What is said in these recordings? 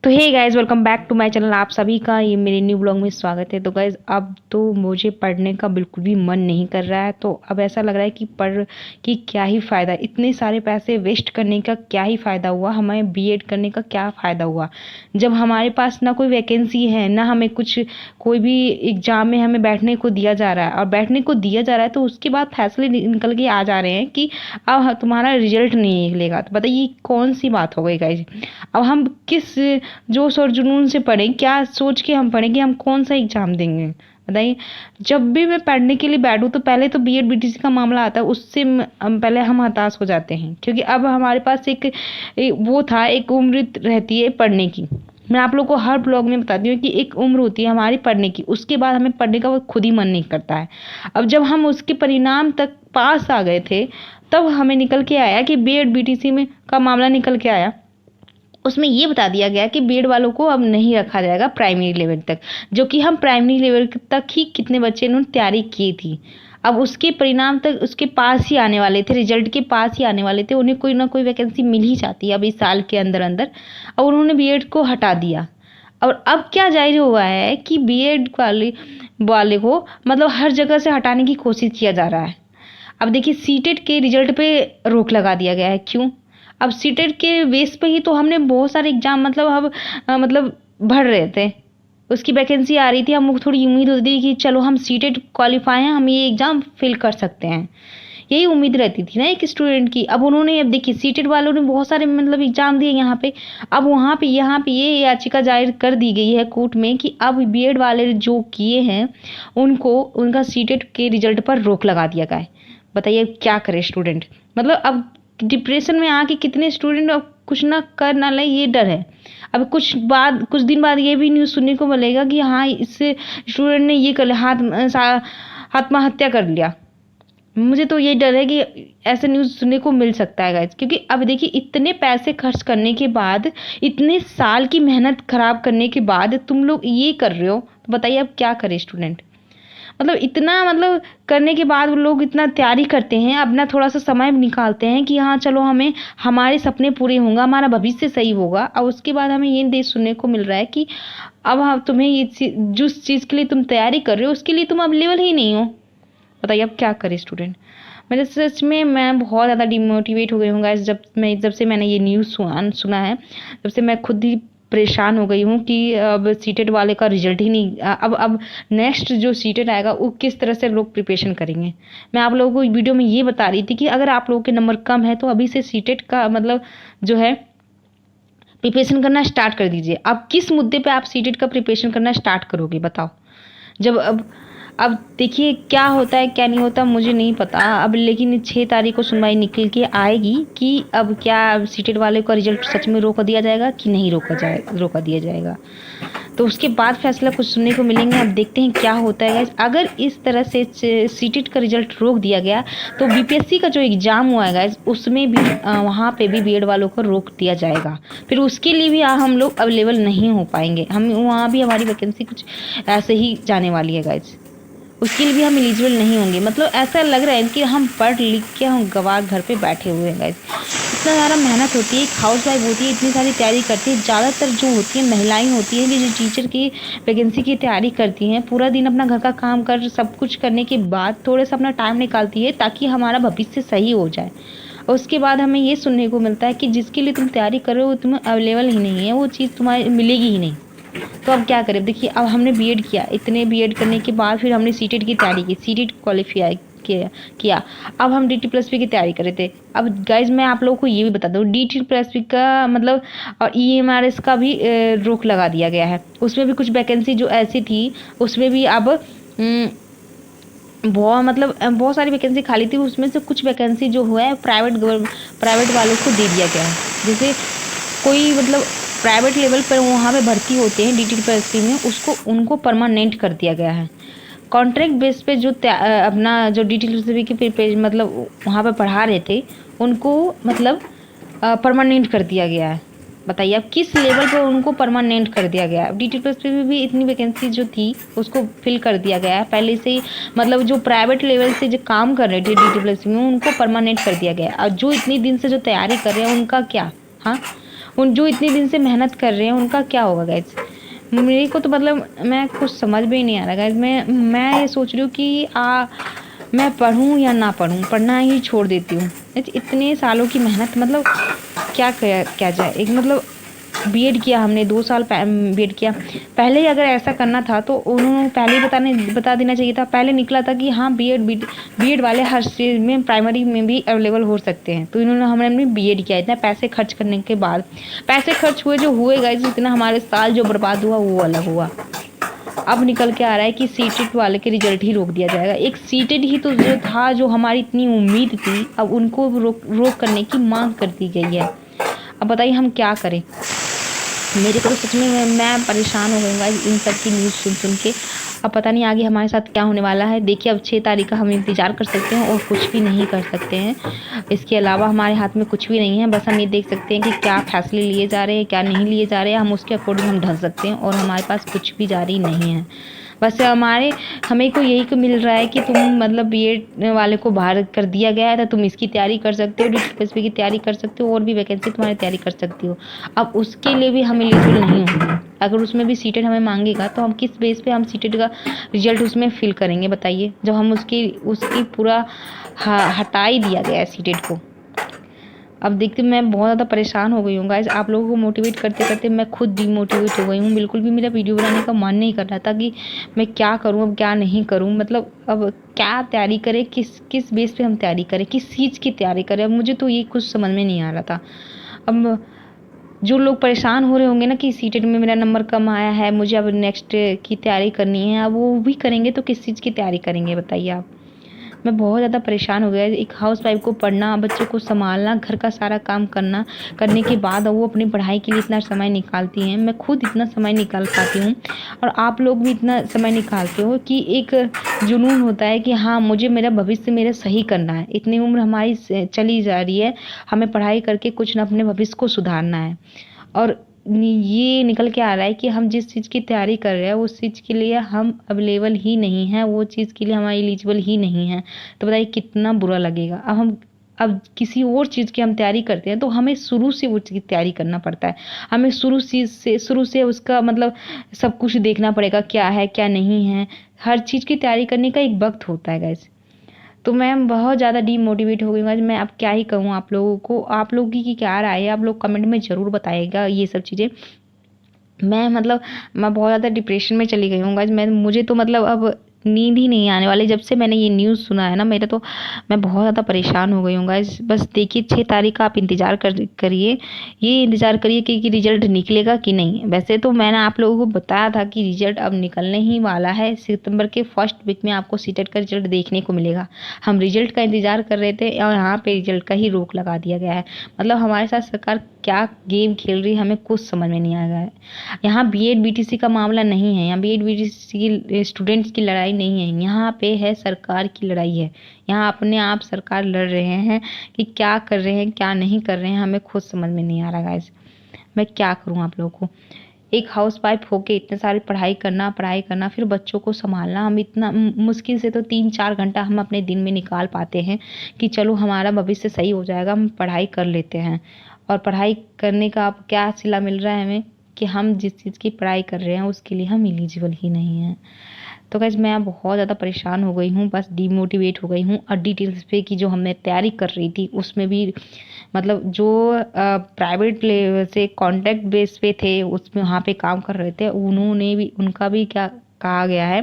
तो hey guys, welcome back to my channel. आप सभी का ये मेरे न्यू ब्लॉग में स्वागत है। तो गाइस, अब तो मुझे पढ़ने का बिल्कुल भी मन नहीं कर रहा है। तो अब ऐसा लग रहा है कि पढ़ कि क्या ही फ़ायदा, इतने सारे पैसे वेस्ट करने का क्या ही फ़ायदा हुआ, हमें बीएड करने का क्या फ़ायदा हुआ, जब हमारे पास ना कोई वैकेंसी है, ना हमें कुछ कोई भी एग्ज़ाम में हमें बैठने को दिया जा रहा है। और बैठने को दिया जा रहा है तो उसके बाद फैसले निकल के आ जा रहे हैं कि अब तुम्हारा रिजल्ट नहीं निकलेगा। तो बताइए कौन सी बात हो गई गाइस। अब हम किस जोश और जुनून से पढ़ें, क्या सोच के हम पढ़ें कि हम कौन सा एग्ज़ाम देंगे, बताइए। जब भी मैं पढ़ने के लिए बैठूँ तो पहले तो बीएड बीटीसी का मामला आता है, उससे पहले हम हताश हो जाते हैं, क्योंकि अब हमारे पास एक उम्र रहती है पढ़ने की। मैं आप लोग को हर ब्लॉग में बताती हूँ कि एक उम्र होती है हमारी पढ़ने की, उसके बाद हमें पढ़ने का वो खुद ही मन नहीं करता है। अब जब हम उसके परिणाम तक पास आ गए थे, तब हमें निकल के आया कि बीएड बीटीसी में का मामला निकल के आया। उसमें ये बता दिया गया कि बीएड वालों को अब नहीं रखा जाएगा प्राइमरी लेवल तक, जो कि हम प्राइमरी लेवल तक ही कितने बच्चे ने तैयारी की थी। अब उसके परिणाम तक उसके पास ही आने वाले थे, रिजल्ट के पास ही आने वाले थे, उन्हें कोई ना कोई वैकेंसी मिल ही जाती है अब इस साल के अंदर अंदर। और उन्होंने बीएड को हटा दिया। और अब क्या जाहिर हुआ है कि बीएड वाले को मतलब हर जगह से हटाने की कोशिश किया जा रहा है। अब देखिए, सीटेट के रिजल्ट पे रोक लगा दिया गया है। क्यों? अब सीटेट के बेस पे ही तो हमने बहुत सारे एग्जाम मतलब भर रहे थे, उसकी वैकेंसी आ रही थी, हमको थोड़ी उम्मीद होती थी कि चलो हम सीटेट क्वालिफाई हैं, हम ये एग्जाम फिल कर सकते हैं, यही उम्मीद रहती थी ना एक स्टूडेंट की। अब उन्होंने, अब देखिए, सीटेट वालों ने बहुत सारे मतलब एग्जाम दिए यहाँ पे। अब वहाँ पे यहाँ पे ये याचिका दायर कर दी गई है कोर्ट में कि अब बीएड वाले जो किए हैं उनको उनका सीटेट के रिजल्ट पर रोक लगा दिया गया है। बताइए क्या करे स्टूडेंट। मतलब अब डिप्रेशन में आके कितने स्टूडेंट अब कुछ ना कर ना ले, ये डर है। अब कुछ दिन बाद ये भी न्यूज़ सुनने को मिलेगा कि हाँ, इस स्टूडेंट ने ये कर लिया, आत्महत्या कर लिया। मुझे तो ये डर है कि ऐसे न्यूज़ सुनने को मिल सकता है गाइस, क्योंकि अब देखिए, इतने पैसे खर्च करने के बाद, इतने साल की मेहनत खराब करने के बाद तुम लोग ये कर रहे हो, तो बताइए अब क्या करे स्टूडेंट। मतलब इतना मतलब करने के बाद वो लोग इतना तैयारी करते हैं, अपना थोड़ा सा समय निकालते हैं कि हाँ चलो हमें हमारे सपने पूरे होंगे, हमारा भविष्य सही होगा। और उसके बाद हमें ये देश सुनने को मिल रहा है कि अब हम तुम्हें जिस चीज़ के लिए तुम तैयारी कर रहे हो उसके लिए तुम अवेलेबल ही नहीं हो। बताइए अब क्या करे स्टूडेंट। मेरे सच में मैं बहुत ज़्यादा डिमोटिवेट हो गई हूँ गाइस, जब से मैंने ये न्यूज़ सुना है, तब से मैं खुद ही परेशान हो गई हूँ कि अब सीटेट वाले का रिजल्ट ही नहीं। अब नेक्स्ट जो सीटेट आएगा वो किस तरह से लोग प्रिपरेशन करेंगे। मैं आप लोगों को वीडियो में ये बता रही थी कि अगर आप लोगों के नंबर कम है तो अभी से सीटेट का मतलब जो है प्रिपरेशन करना स्टार्ट कर दीजिए। अब किस मुद्दे पे आप सीटेट का प्रिपरेशन करना स्टार्ट करोगे बताओ। जब अब देखिए क्या होता है क्या नहीं होता मुझे नहीं पता अब, लेकिन 6 तारीख को सुनवाई निकल के आएगी कि अब क्या सीटेट वाले का रिजल्ट सच में रोका दिया जाएगा कि नहीं रोका दिया जाएगा। तो उसके बाद फैसला कुछ सुनने को मिलेंगे। अब देखते हैं क्या होता है गाइस। अगर इस तरह से सीटेट का रिजल्ट रोक दिया गया तो बीपीएससी का जो एग्ज़ाम हुआ है गाइस, उसमें भी वहाँ पे भी बीएड वालों को रोक दिया जाएगा। फिर उसके लिए भी हम लोग अवेलेबल नहीं हो पाएंगे, हम वहाँ भी हमारी वैकेंसी कुछ ऐसे ही जाने वाली है गाइस, उसके लिए भी हम एलिजिबल नहीं होंगे। मतलब ऐसा लग रहा है कि हम पढ़ लिख के हम गवार घर पे बैठे हुए हैं गाइस। इतना सारा मेहनत होती है, एक हाउस वाइफ होती है, इतनी सारी तैयारी करती है। ज़्यादातर जो होती है महिलाएं होती हैं जो टीचर की वैकेंसी की तैयारी करती हैं, पूरा दिन अपना घर का काम कर सब कुछ करने के बाद थोड़ा सा अपना टाइम निकालती है ताकि हमारा भविष्य सही हो जाए। और उसके बाद हमें ये सुनने को मिलता है कि जिसके लिए तुम तैयारी कर रहे हो तुम्हें अवेलेबल ही नहीं है, वो चीज़ तुम्हारी मिलेगी ही नहीं। तो अब क्या करें। देखिए, अब हमने बीएड किया, इतने बीएड करने के बाद फिर हमने सीटेट की तैयारी की, सीटेट क्वालिफाई किया। अब हम डीटी प्लस पी की तैयारी कर रहे थे। अब गाइज मैं आप लोगों को ये भी बता दूँ, डीटी प्लस पी का मतलब और ईएमआरएस का भी रोक लगा दिया गया है। उसमें भी कुछ वैकेंसी जो ऐसी थी उसमें भी अब बहुत सारी वैकेंसी खाली थी, उसमें से कुछ वैकेंसी जो हुआ है प्राइवेट वालों को दे दिया गया है। जैसे कोई मतलब प्राइवेट लेवल पर वहाँ पे भर्ती होते हैं डीटी पी में, उनको परमानेंट कर दिया गया है। कॉन्ट्रैक्ट बेस पे जो अपना जो डीटी पी के मतलब वहाँ पे पढ़ा रहे थे उनको मतलब परमानेंट कर दिया गया है। बताइए अब किस लेवल पर उनको परमानेंट कर दिया गया है। डीटी प्लस पी में भी इतनी वैकेंसी जो थी उसको फिल कर दिया गया है पहले से ही। मतलब जो प्राइवेट लेवल से जो काम कर रहे थे डीटी प्लस पी में उनको परमानेंट कर दिया गया है। और जो इतनी दिन से जो तैयारी कर रहे हैं उनका क्या, हाँ उन जो इतने दिन से मेहनत कर रहे हैं उनका क्या होगा गाइस? मेरे को तो मतलब मैं कुछ समझ में ही नहीं आ रहा गाइस। मैं ये सोच रही हूँ कि मैं पढ़ूँ या ना पढ़ूँ, पढ़ना ही छोड़ देती हूँ। इतने सालों की मेहनत मतलब क्या जाए। एक मतलब बीएड किया हमने 2 साल बीएड किया। पहले ही अगर ऐसा करना था तो उन्होंने पहले ही बता देना चाहिए था। पहले निकला था कि हाँ बीएड वाले हर चीज़ में प्राइमरी में भी अवेलेबल हो सकते हैं। तो हमने बीएड किया। इतना पैसे खर्च करने के बाद पैसे खर्च हुए जो हुए गाइस, इतना हमारे साल जो बर्बाद हुआ वो अलग हुआ। अब निकल के आ रहा है कि सीटेड वाले के रिजल्ट ही रोक दिया जाएगा। एक सीटेड ही तो जो था, जो हमारी इतनी उम्मीद थी, अब उनको रोक करने की मांग कर दी गई है। अब बताइए हम क्या करें? मेरे को तो सच में मैं परेशान हो गई इन सब की न्यूज़ सुन के। अब पता नहीं आगे हमारे साथ क्या होने वाला है। देखिए अब 6 तारीख का हम इंतज़ार कर सकते हैं और कुछ भी नहीं कर सकते हैं। इसके अलावा हमारे हाथ में कुछ भी नहीं है। बस हम ये देख सकते हैं कि क्या फैसले लिए जा रहे हैं, क्या नहीं लिए जा रहे हैं। हम उसके अकॉर्डिंग हम ढल सकते हैं और हमारे पास कुछ भी जारी नहीं है। बस हमें को यही मिल रहा है कि तुम मतलब बीएड वाले को बाहर कर दिया गया है, तो तुम इसकी तैयारी कर सकते हो, DSP की तैयारी कर सकते हो और भी वैकेंसी तुम्हारी तैयारी कर सकती हो। अब उसके लिए भी हम एलिजिबल नहीं होंगे। अगर उसमें भी सीटेड हमें मांगेगा तो हम किस बेस पे हम सीटेड का रिजल्ट उसमें फिल करेंगे बताइए, जब हम उसकी पूरा हटा ही दिया गया है सीटेड को। अब देखते मैं बहुत ज़्यादा परेशान हो गई हूँ गाइस। आप लोगों को मोटिवेट करते करते मैं खुद डिमोटिवेट हो गई हूँ। बिल्कुल भी मेरा वीडियो बनाने का मन नहीं कर रहा था कि मैं क्या करूँ, अब क्या नहीं करूँ। मतलब अब क्या तैयारी करें, किस बेस पे हम तैयारी करें, किस चीज़ की तैयारी करें, अब मुझे तो ये कुछ समझ में नहीं आ रहा था। अब जो लोग परेशान हो रहे होंगे ना कि सीटेड में मेरा नंबर कम आया है, मुझे अब नेक्स्ट की तैयारी करनी है, अब वो भी करेंगे तो किस चीज़ की तैयारी करेंगे बताइए आप? मैं बहुत ज़्यादा परेशान हो गया। एक हाउसवाइफ को पढ़ना, बच्चों को संभालना, घर का सारा काम करने के बाद वो अपनी पढ़ाई के लिए इतना समय निकालती हैं। मैं खुद इतना समय निकाल पाती हूँ और आप लोग भी इतना समय निकालते हो कि एक जुनून होता है कि हाँ मुझे मेरा भविष्य मेरा सही करना है। इतनी उम्र हमारी चली जा रही है, हमें पढ़ाई करके कुछ ना अपने भविष्य को सुधारना है। और ये निकल के आ रहा है कि हम जिस चीज़ की तैयारी कर रहे हैं उस चीज़ के लिए हम अवेलेबल ही नहीं हैं, वो चीज़ के लिए हम एलिजिबल ही नहीं हैं। तो बताइए कितना बुरा लगेगा। अब किसी और चीज़ की हम तैयारी करते हैं तो हमें शुरू से वो चीज़ तैयारी करना पड़ता है। हमें शुरू से उसका मतलब सब कुछ देखना पड़ेगा, क्या है क्या नहीं है। हर चीज़ की तैयारी करने का एक वक्त होता है गाइस। तो मैं बहुत ज़्यादा डीमोटिवेट हो गई हूँ। मैं अब क्या ही कहूँ आप लोगों को। आप लोगों की क्या राय है, आप लोग कमेंट में ज़रूर बताइएगा ये सब चीज़ें। मैं बहुत ज़्यादा डिप्रेशन में चली गई हूँ गाइस। मुझे तो मतलब अब नींद ही नहीं आने वाली जब से मैंने ये न्यूज़ सुना है ना। मैं बहुत ज़्यादा परेशान हो गई हूँ गाइस। बस देखिए 6 तारीख का आप इंतज़ार करिए। ये इंतज़ार करिए कि रिजल्ट निकलेगा कि नहीं। वैसे तो मैंने आप लोगों को बताया था कि रिजल्ट अब निकलने ही वाला है। सितंबर के फर्स्ट वीक में आपको सीटेट का रिजल्ट देखने को मिलेगा। हम रिजल्ट का इंतज़ार कर रहे थे और यहाँ पे रिजल्ट का ही रोक लगा दिया गया है। मतलब हमारे साथ सरकार क्या गेम खेल रही है हमें कुछ समझ में नहीं आ रहा है। यहाँ बीएड बीटीसी का मामला नहीं है, यहाँ बीएड बीटीसी की स्टूडेंट्स की लड़ाई नहीं है, यहाँ पे है सरकार की लड़ाई है। यहाँ अपने आप सरकार लड़ रहे हैं कि क्या कर रहे हैं क्या नहीं कर रहे हैं, हमें खुद समझ में नहीं आ रहा गाइस। मैं क्या करूँ आप लोगों को। एक हाउस वाइफ होके इतने सारी पढ़ाई करना फिर बच्चों को संभालना। हम इतना मुश्किल से तो 3-4 घंटा हम अपने दिन में निकाल पाते हैं कि चलो हमारा भविष्य सही हो जाएगा, हम पढ़ाई कर लेते हैं। और पढ़ाई करने का अब क्या सिला मिल रहा है हमें कि हम जिस चीज़ की पढ़ाई कर रहे हैं उसके लिए हम एलिजिबल ही नहीं हैं। तो गाइस मैं बहुत ज़्यादा परेशान हो गई हूँ, बस डिमोटिवेट हो गई हूँ। और डिटेल्स पे की जो हमने तैयारी कर रही थी उसमें भी मतलब जो प्राइवेट लेवल से कॉन्ट्रैक्ट बेस पे थे उसमें वहाँ पे काम कर रहे थे, उनका भी क्या कहा गया है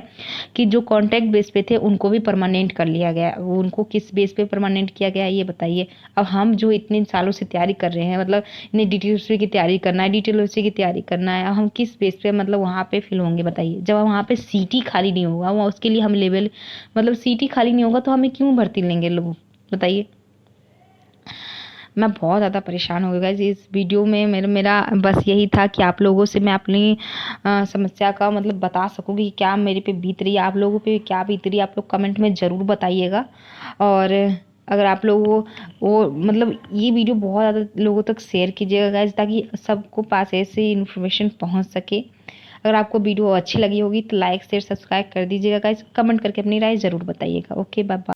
कि जो कॉन्ट्रैक्ट बेस पे थे उनको भी परमानेंट कर लिया गया। उनको किस बेस पे परमानेंट किया गया ये बताइए। अब हम जो इतने सालों से तैयारी कर रहे हैं, मतलब इन्हें DTOC की तैयारी करना है, DTOC की तैयारी करना है, हम किस बेस पे मतलब वहाँ पे फिल होंगे बताइए। जब वहाँ पे सीट ही खाली नहीं होगा, वहाँ उसके लिए हम लेवल मतलब सीट ही खाली नहीं होगा तो हमें क्यों भर्ती लेंगे लोग बताइए। मैं बहुत ज़्यादा परेशान हो गई इस वीडियो में। मेरा बस यही था कि आप लोगों से मैं अपनी समस्या का मतलब बता सकूँ कि क्या मेरे पे बीत रही है, आप लोगों पे क्या बीत रही है। आप लोग कमेंट में ज़रूर बताइएगा। और अगर आप लोगों वो मतलब ये वीडियो बहुत ज़्यादा लोगों तक शेयर कीजिएगा गाइस, ताकि सबको पास ऐसे इन्फॉर्मेशन पहुंच सके। अगर आपको वीडियो अच्छी लगी होगी तो लाइक शेयर सब्सक्राइब कर दीजिएगा गाइस। कमेंट करके अपनी राय ज़रूर बताइएगा। Okay bye bye.